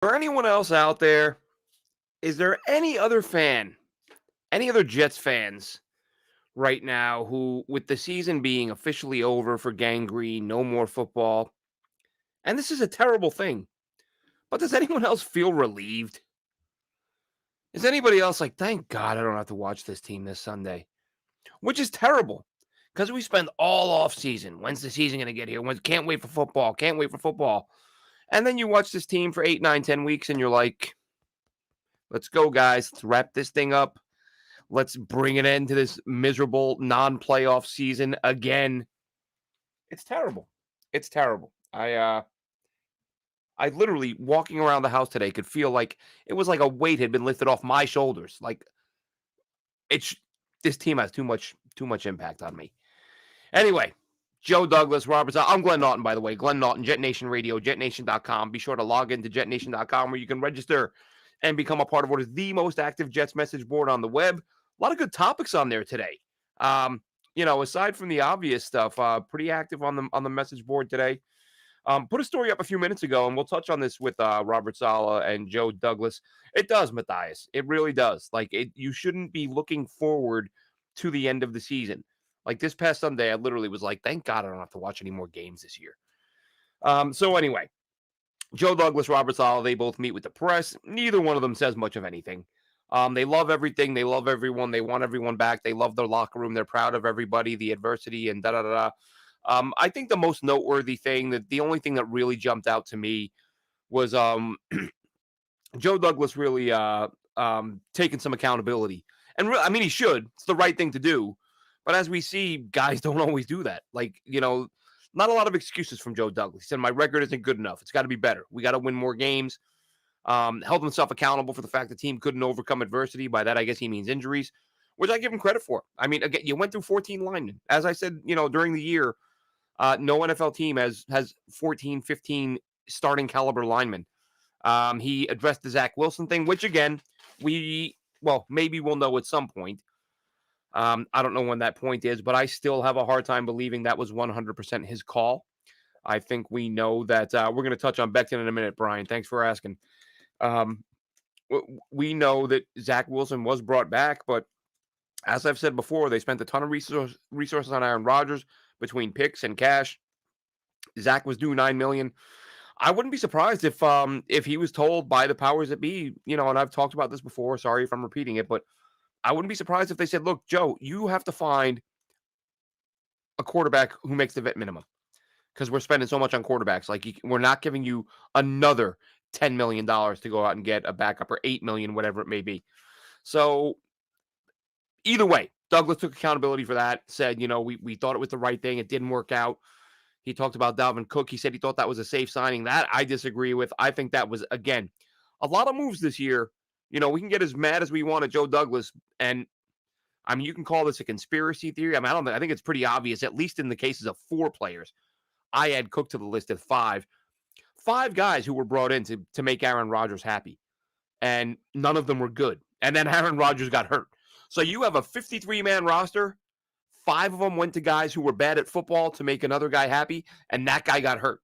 For anyone else out there, is there any other fan, any other Jets fans right now who, with the season being officially over for gangrene, no more football, and this is a terrible thing, but does anyone else feel relieved? Is anybody else like, thank God I don't have to watch this team this Sunday? Which is terrible because we spend all off season. When's the season going to get here? Can't wait for football. Can't wait for football. And then you watch this team for 8, 9, 10 weeks and you're like, let's go, guys. Let's wrap this thing up. Let's bring it into this miserable non-playoff season again. It's terrible. It's terrible. I literally walking around the house today could feel like it was like a weight had been lifted off my shoulders. Like it's this team has too much impact on me. Anyway, Joe Douglas, Robert Saleh. I'm Glenn Naughton, by the way. Glenn Naughton, Jet Nation Radio, jetnation.com. Be sure to log into jetnation.com where you can register and become a part of what is the most active Jets message board on the web. A lot of good topics on there today. Aside from the obvious stuff, pretty active on the message board today. Put a story up a few minutes ago, and we'll touch on this with Robert Saleh and Joe Douglas. It does, Matthias. It really does. You shouldn't be looking forward to the end of the season. Like this past Sunday, I literally was like, thank God I don't have to watch any more games this year. So anyway, Joe Douglas, Robert Saleh, they both meet with the press. Neither one of them says much of anything. They love everything. They love everyone. They want everyone back. They love their locker room. They're proud of everybody, the adversity, and da da da da. I think the most noteworthy thing, that the only thing that really jumped out to me was Joe Douglas really taking some accountability. And I mean, he should. It's the right thing to do. But as we see, guys don't always do that. Not a lot of excuses from Joe Douglas. He said, my record isn't good enough. It's got to be better. We got to win more games. Held himself accountable for the fact the team couldn't overcome adversity. By that, I guess he means injuries, which I give him credit for. I mean, again, you went through 14 linemen. As I said, during the year, no NFL team has 14, 15 starting caliber linemen. He addressed the Zach Wilson thing, which again, maybe we'll know at some point. I don't know when that point is, but I still have a hard time believing that was 100% his call. I think we know that we're going to touch on Becton in a minute, Brian. Thanks for asking. Um, we know that Zach Wilson was brought back, but as I've said before, they spent a ton of resources on Aaron Rodgers between picks and cash. Zach was due $9 million. I wouldn't be surprised if he was told by the powers that be, and I've talked about this before. Sorry if I'm repeating it, but I wouldn't be surprised if they said, look, Joe, you have to find a quarterback who makes the vet minimum because we're spending so much on quarterbacks. We're not giving you another $10 million to go out and get a backup, or $8 million, whatever it may be. So either way, Douglas took accountability for that, said, we thought it was the right thing. It didn't work out. He talked about Dalvin Cook. He said he thought that was a safe signing. That I disagree with. I think that was, again, a lot of moves this year. We can get as mad as we want at Joe Douglas, and I mean, you can call this a conspiracy theory. I mean, I think it's pretty obvious, at least in the cases of 4 players. I add Cook to the list at 5. 5 guys who were brought in to make Aaron Rodgers happy, and none of them were good. And then Aaron Rodgers got hurt. So you have a 53-man roster. 5 of them went to guys who were bad at football to make another guy happy, and that guy got hurt.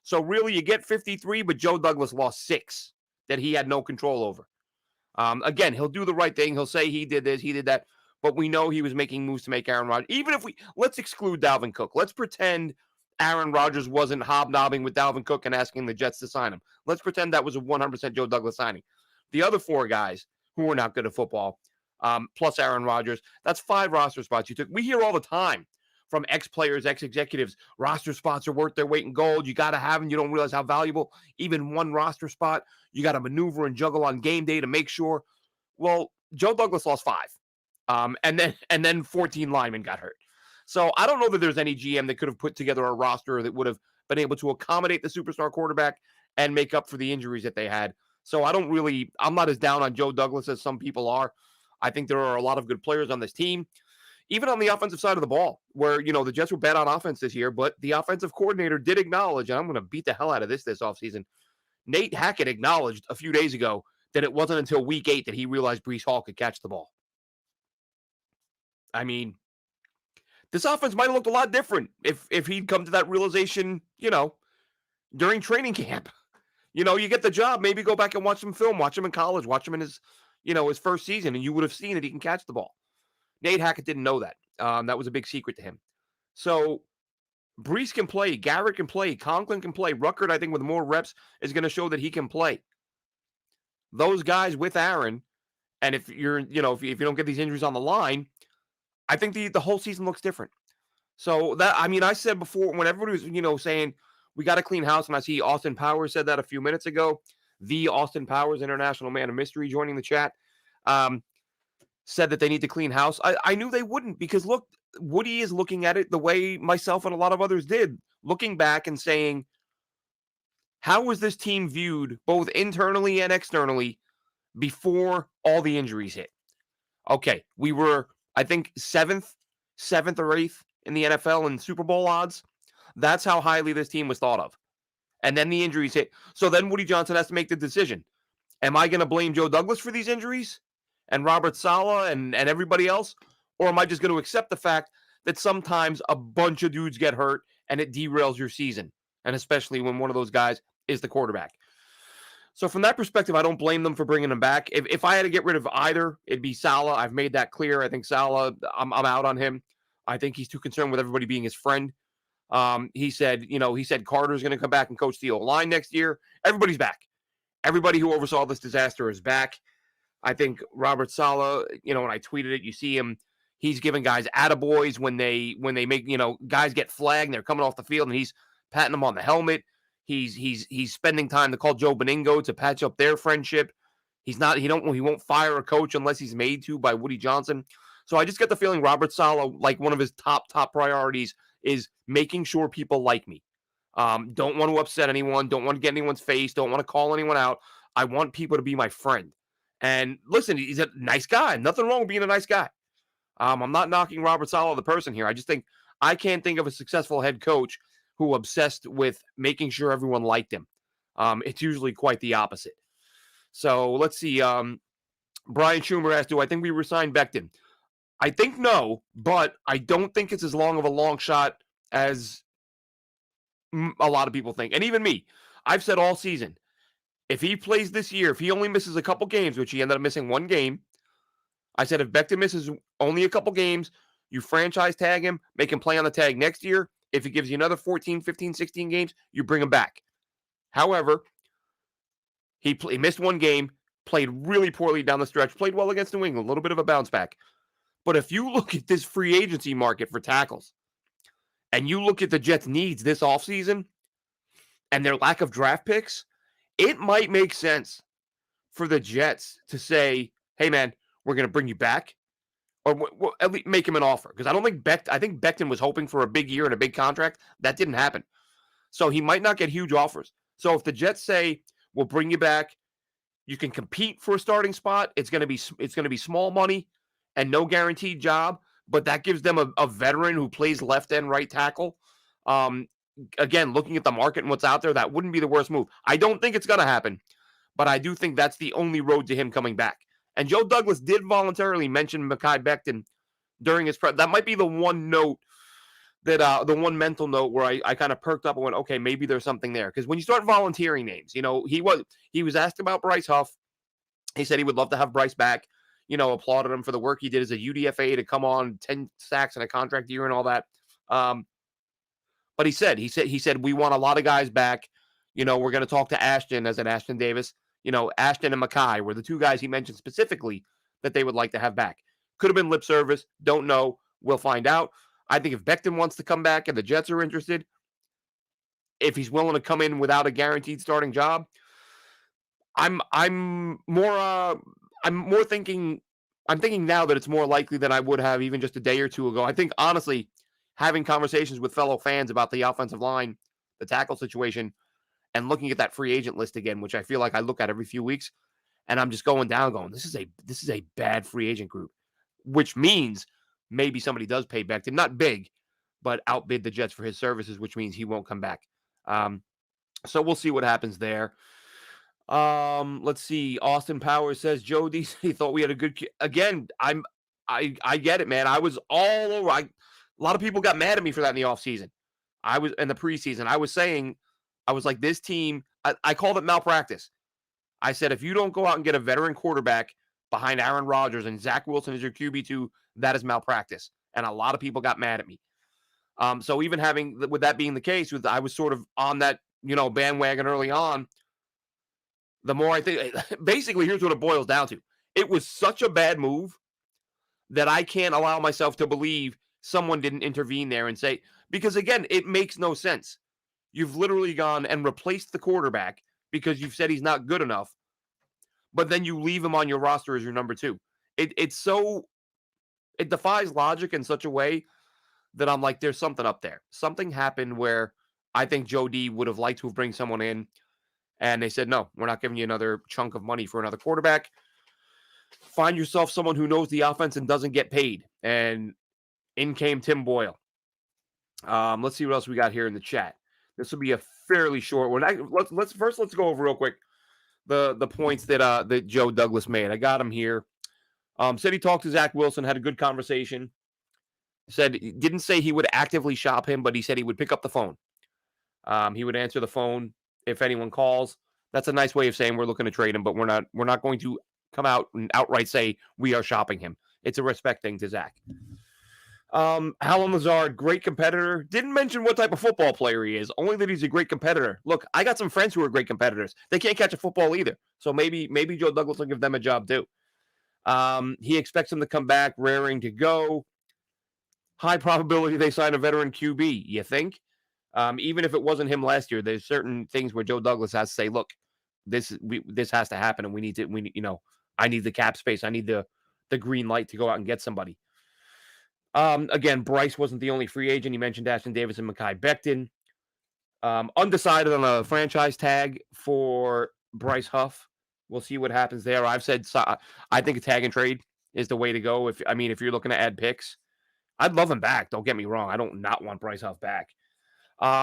So really, you get 53, but Joe Douglas lost 6 that he had no control over. Again, he'll do the right thing. He'll say he did this, he did that, but we know he was making moves to make Aaron Rodgers. Even if let's exclude Dalvin Cook. Let's pretend Aaron Rodgers wasn't hobnobbing with Dalvin Cook and asking the Jets to sign him. Let's pretend that was a 100% Joe Douglas signing. The other 4 guys who were not good at football, plus Aaron Rodgers, that's 5 roster spots you took. We hear all the time from ex-players, ex-executives, roster spots are worth their weight in gold. You got to have them. You don't realize how valuable even one roster spot. You got to maneuver and juggle on game day to make sure. Well, Joe Douglas lost 5. And then 14 linemen got hurt. So I don't know that there's any GM that could have put together a roster that would have been able to accommodate the superstar quarterback and make up for the injuries that they had. So I'm not as down on Joe Douglas as some people are. I think there are a lot of good players on this team, even on the offensive side of the ball, where, the Jets were bad on offense this year, but the offensive coordinator did acknowledge, and I'm going to beat the hell out of this offseason. Nate Hackett acknowledged a few days ago that it wasn't until week 8 that he realized Breece Hall could catch the ball. I mean, this offense might have looked a lot different if he'd come to that realization, during training camp. You get the job, maybe go back and watch some film, watch him in college, watch him in his first season, and you would have seen that he can catch the ball. Nate Hackett didn't know that. That was a big secret to him. So Brees can play, Garrett can play, Conklin can play. Ruckert, I think, with more reps, is going to show that he can play. Those guys with Aaron, and if you don't get these injuries on the line, I think the whole season looks different. So I said before when everybody was, saying we got to clean house, and I see Austin Powers said that a few minutes ago. The Austin Powers, International Man of Mystery, joining the chat, said that they need to clean house. I knew they wouldn't because look, Woody is looking at it the way myself and a lot of others did, looking back and saying, how was this team viewed both internally and externally before all the injuries hit? Okay, we were, I think, seventh or eighth in the NFL in Super Bowl odds. That's how highly this team was thought of. And then the injuries hit. So then Woody Johnson has to make the decision. Am I going to blame Joe Douglas for these injuries and Robert Saleh and everybody else? Or am I just going to accept the fact that sometimes a bunch of dudes get hurt and it derails your season? And especially when one of those guys is the quarterback. So from that perspective, I don't blame them for bringing him back. If I had to get rid of either, it'd be Salah. I've made that clear. I think Salah, I'm out on him. I think he's too concerned with everybody being his friend. He said Carter's going to come back and coach the O-line next year. Everybody's back. Everybody who oversaw this disaster is back. I think Robert Saleh, when I tweeted it, you see him. He's giving guys attaboys when they make, guys get flagged and they're coming off the field and he's patting them on the helmet. He's spending time to call Joe Beningo to patch up their friendship. He won't fire a coach unless he's made to by Woody Johnson. So I just get the feeling Robert Saleh, like one of his top priorities is making sure people like me. Don't want to upset anyone. Don't want to get anyone's face. Don't want to call anyone out. I want people to be my friend. And listen, he's a nice guy. Nothing wrong with being a nice guy. I'm not knocking Robert Saleh, the person here. I just think I can't think of a successful head coach who obsessed with making sure everyone liked him. It's usually quite the opposite. So let's see. Brian Schumer asked, do I think we resign Becton? I think no, but I don't think it's as long of a long shot as a lot of people think. And even me, I've said all season, if he plays this year, if he only misses a couple games, which he ended up missing one game, I said if Becton misses only a couple games, you franchise tag him, make him play on the tag next year. If he gives you another 14, 15, 16 games, you bring him back. However, he missed one game, played really poorly down the stretch, played well against New England, a little bit of a bounce back. But if you look at this free agency market for tackles, and you look at the Jets' needs this offseason and their lack of draft picks, it might make sense for the Jets to say, hey, man, we're going to bring you back. Or at least make him an offer. Because I think Becton was hoping for a big year and a big contract. That didn't happen. So he might not get huge offers. So if the Jets say, we'll bring you back, you can compete for a starting spot. It's going to be small money and no guaranteed job. But that gives them a veteran who plays left and right tackle. Again, looking at the market and what's out there, that wouldn't be the worst move. I don't think it's going to happen. But I do think that's the only road to him coming back. And Joe Douglas did voluntarily mention Mekhi Becton during his press. That might be the one note the one mental note where I kind of perked up and went, okay, maybe there's something there. Because when you start volunteering names, he was asked about Bryce Huff. He said he would love to have Bryce back. Applauded him for the work he did as a UDFA to come on 10 sacks in a contract year and all that. But he said we want a lot of guys back. We're going to talk to Ashton as in Ashton Davis. Ashton and Mekhi were the two guys he mentioned specifically that they would like to have back. Could have been lip service. Don't know. We'll find out. I think if Becton wants to come back and the Jets are interested, if he's willing to come in without a guaranteed starting job, I'm thinking now that it's more likely than I would have even just a day or two ago. I think honestly, having conversations with fellow fans about the offensive line, the tackle situation, and looking at that free agent list again, which I feel like I look at every few weeks, and I'm just going, this is a bad free agent group, which means maybe somebody does pay Becton, not big, but outbid the Jets for his services, which means he won't come back. So we'll see what happens there. Let's see. Austin Powers says Joe DC thought we had a good again. I get it, man. I was all over. A lot of people got mad at me for that in the offseason. I was in the preseason. I was saying I was like, this team, I called it malpractice. I said, if you don't go out and get a veteran quarterback behind Aaron Rodgers and Zach Wilson as your QB2, that is malpractice. And a lot of people got mad at me. So even with that being the case, I was sort of on that, bandwagon early on. The more I think, basically, here's what it boils down to. It was such a bad move that I can't allow myself to believe someone didn't intervene there and say, because again, it makes no sense. You've literally gone and replaced the quarterback because you've said he's not good enough, but then you leave him on your roster as your number two. It defies logic in such a way that I'm like, there's something up there. Something happened where I think Joe D would have liked to have bring someone in, and they said, no, we're not giving you another chunk of money for another quarterback. Find yourself someone who knows the offense and doesn't get paid. And in came Tim Boyle. Let's see what else we got here in the chat. This will be a fairly short one. Let's go over real quick the points that Joe Douglas made. I got him here. Said he talked to Zach Wilson, had a good conversation. Didn't say he would actively shop him, but he said he would pick up the phone. He would answer the phone if anyone calls. That's a nice way of saying we're looking to trade him, but we're not going to come out and outright say we are shopping him. It's a respect thing to Zach. Alan Lazard, great competitor. Didn't mention what type of football player he is, only that he's a great competitor. Look, I got some friends who are great competitors. They can't catch a football either. So maybe Joe Douglas will give them a job too. He expects him to come back, raring to go. High probability they sign a veteran QB, you think? Even if it wasn't him last year, there's certain things where Joe Douglas has to say, look, this has to happen, and I need the cap space. I need the green light to go out and get somebody. Again, Bryce wasn't the only free agent. He mentioned Ashton Davis and Mekhi Becton. Undecided on a franchise tag for Bryce Huff. We'll see what happens there. I've said I think a tag and trade is the way to go. If you're looking to add picks, I'd love him back. Don't get me wrong. I don't not want Bryce Huff back.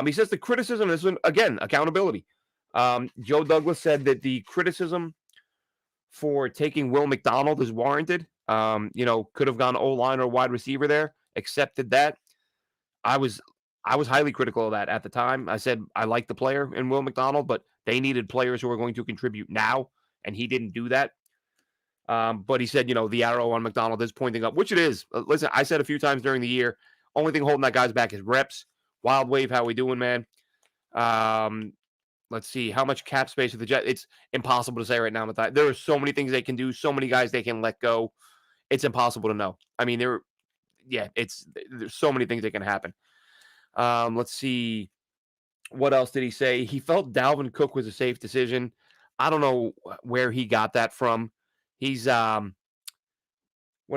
He says the criticism is, again, accountability. Joe Douglas said that the criticism for taking Will McDonald is warranted. Could have gone O-line or wide receiver there, accepted that. I was highly critical of that at the time. I said I like the player in Will McDonald, but they needed players who are going to contribute now, and he didn't do that. But he said, the arrow on McDonald is pointing up, which it is. Listen, I said a few times during the year, only thing holding that guy's back is reps. Wild Wave, how we doing, man? Let's see. How much cap space with the Jets? It's impossible to say right now. There are so many things they can do, so many guys they can let go. It's impossible to know. I mean, there's so many things that can happen. Let's see. What else did he say? He felt Dalvin Cook was a safe decision. I don't know where he got that from. He's what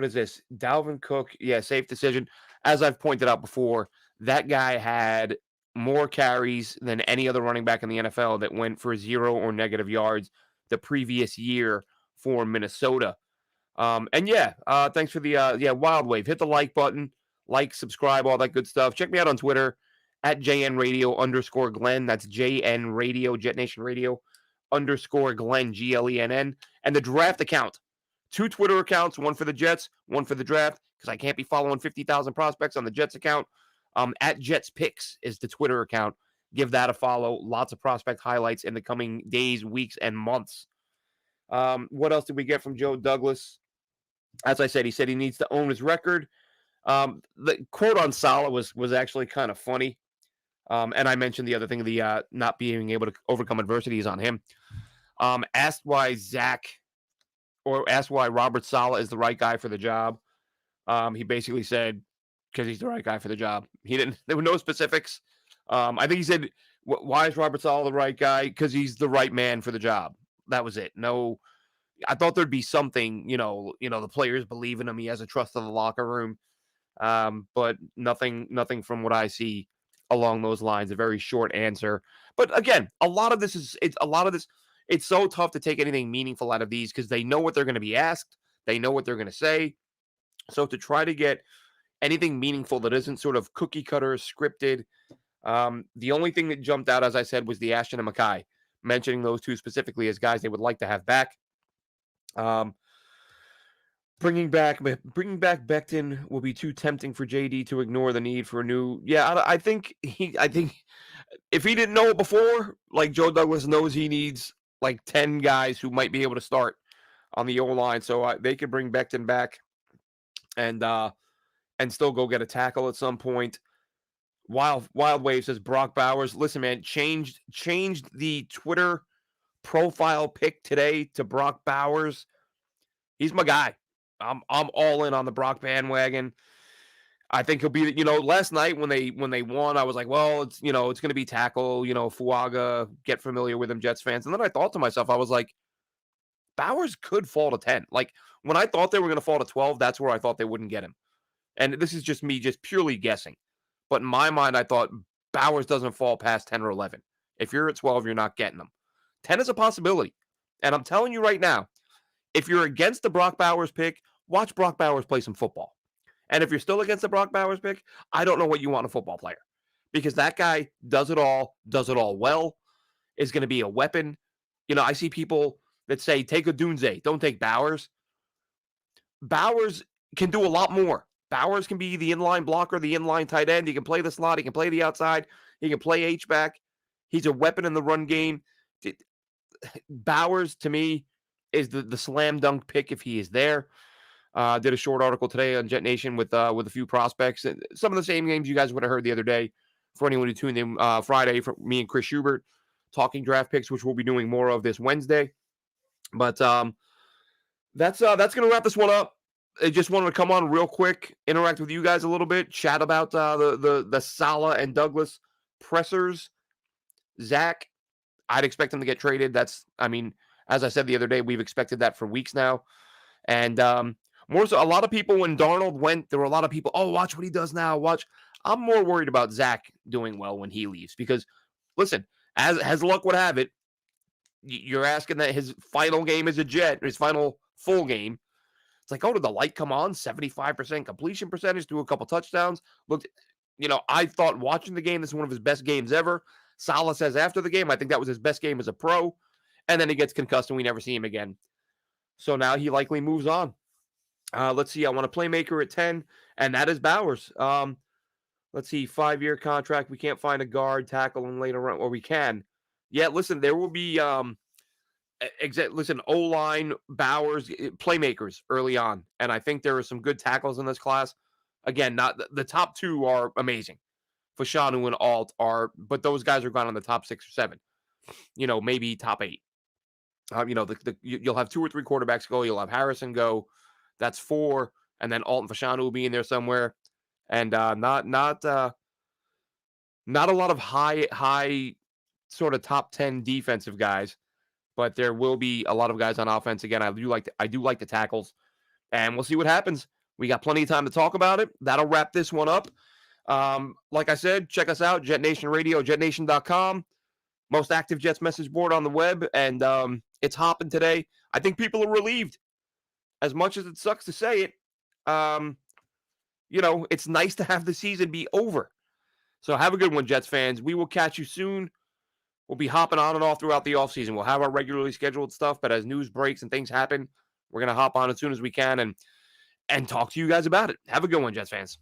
is this? Dalvin Cook. Yeah, safe decision. As I've pointed out before, that guy had more carries than any other running back in the NFL that went for 0 or negative yards the previous year for Minnesota. Thanks for the Wild Wave. Hit the like button, subscribe, all that good stuff. Check me out on Twitter at JNRadio_Glenn. That's JN Radio, Jet Nation Radio _Glenn, GLENN. And the draft account. 2 Twitter accounts, one for the Jets, one for the draft, because I can't be following 50,000 prospects on the Jets account. At Jets Picks is the Twitter account. Give that a follow. Lots of prospect highlights in the coming days, weeks, and months. What else did we get from Joe Douglas? As I said, he said he needs to own his record. The quote on Salah was actually kind of funny. And I mentioned the other thing, the not being able to overcome adversity is on him. Asked why Robert Saleh is the right guy for the job. He basically said, because he's the right guy for the job. There were no specifics. I think he said, why is Robert Saleh the right guy? Because he's the right man for the job. That was it. No, I thought there'd be something, the players believe in him. He has a trust in the locker room. But nothing from what I see along those lines. A very short answer. But again, it's so tough to take anything meaningful out of these because they know what they're going to be asked. They know what they're going to say. So to try to get anything meaningful that isn't sort of cookie cutter scripted. The only thing that jumped out, as I said, was the Ashton and Mekhi, mentioning those two specifically as guys they would like to have back. Bringing back Becton will be too tempting for JD to ignore the need for a new. Yeah, I think If he didn't know it before, like Joe Douglas knows he needs like 10 guys who might be able to start on the O-line. So they could bring Becton back and still go get a tackle at some point. Wild Wave says Brock Bowers. Listen, man, changed the Twitter profile pic today to Brock Bowers. He's my guy. I'm all in on the Brock bandwagon. I think he'll be, last night when they won, I was like, well, it's it's gonna be tackle, Fuaga, get familiar with him, Jets fans. And then I thought to myself, I was like, Bowers could fall to 10. Like when I thought they were gonna fall to 12, that's where I thought they wouldn't get him. And this is just me just purely guessing. But in my mind, I thought Bowers doesn't fall past 10 or 11. If you're at 12, you're not getting them. 10 is a possibility. And I'm telling you right now, if you're against the Brock Bowers pick, watch Brock Bowers play some football. And if you're still against the Brock Bowers pick, I don't know what you want in a football player. Because that guy does it all well, is going to be a weapon. I see people that say, take a Dunze, don't take Bowers. Bowers can do a lot more. Bowers can be the inline blocker, the inline tight end. He can play the slot. He can play the outside. He can play H-back. He's a weapon in the run game. Bowers, to me, is the slam dunk pick if he is there. Did a short article today on Jet Nation with a few prospects. Some of the same names you guys would have heard the other day. For anyone who tuned in Friday, for me and Chris Schubert talking draft picks, which we'll be doing more of this Wednesday. But that's going to wrap this one up. I just wanted to come on real quick, interact with you guys a little bit, chat about the Salah and Douglas pressers. Zach, I'd expect him to get traded. As I said the other day, we've expected that for weeks now. And more so, a lot of people, when Darnold went, there were a lot of people, oh, watch what he does now. Watch. I'm more worried about Zach doing well when he leaves. Because, listen, as luck would have it, you're asking that his final game as a Jet, his final full game, it's like, oh, did the light come on? 75% completion percentage, threw a couple touchdowns. Looked, I thought watching the game, this is one of his best games ever. Salah says after the game, I think that was his best game as a pro. And then he gets concussed and we never see him again. So now he likely moves on. Let's see. I want a playmaker at 10, and that is Bowers. Let's see. 5-year contract. We can't find a guard, tackle, and later on, or we can. Yeah, listen, there will be O-line, Bowers, playmakers early on. And I think there are some good tackles in this class. Again, not the top two are amazing. Fashanu and Alt are, but those guys are gone on the top 6 or 7. Maybe top 8. You'll have 2 or 3 quarterbacks go. You'll have Harrison go. That's 4, and then Alt and Fashanu will be in there somewhere. And not a lot of high sort of top 10 defensive guys, but there will be a lot of guys on offense. Again, I do like the tackles, and we'll see what happens. We got plenty of time to talk about it. That'll wrap this one up. Like I said, check us out, Jet Nation Radio, jetnation.com. Most active Jets message board on the web, and it's hopping today. I think people are relieved. As much as it sucks to say it, it's nice to have the season be over. So have a good one, Jets fans. We will catch you soon. We'll be hopping on and off throughout the offseason. We'll have our regularly scheduled stuff, but as news breaks and things happen, we're going to hop on as soon as we can and talk to you guys about it. Have a good one, Jets fans.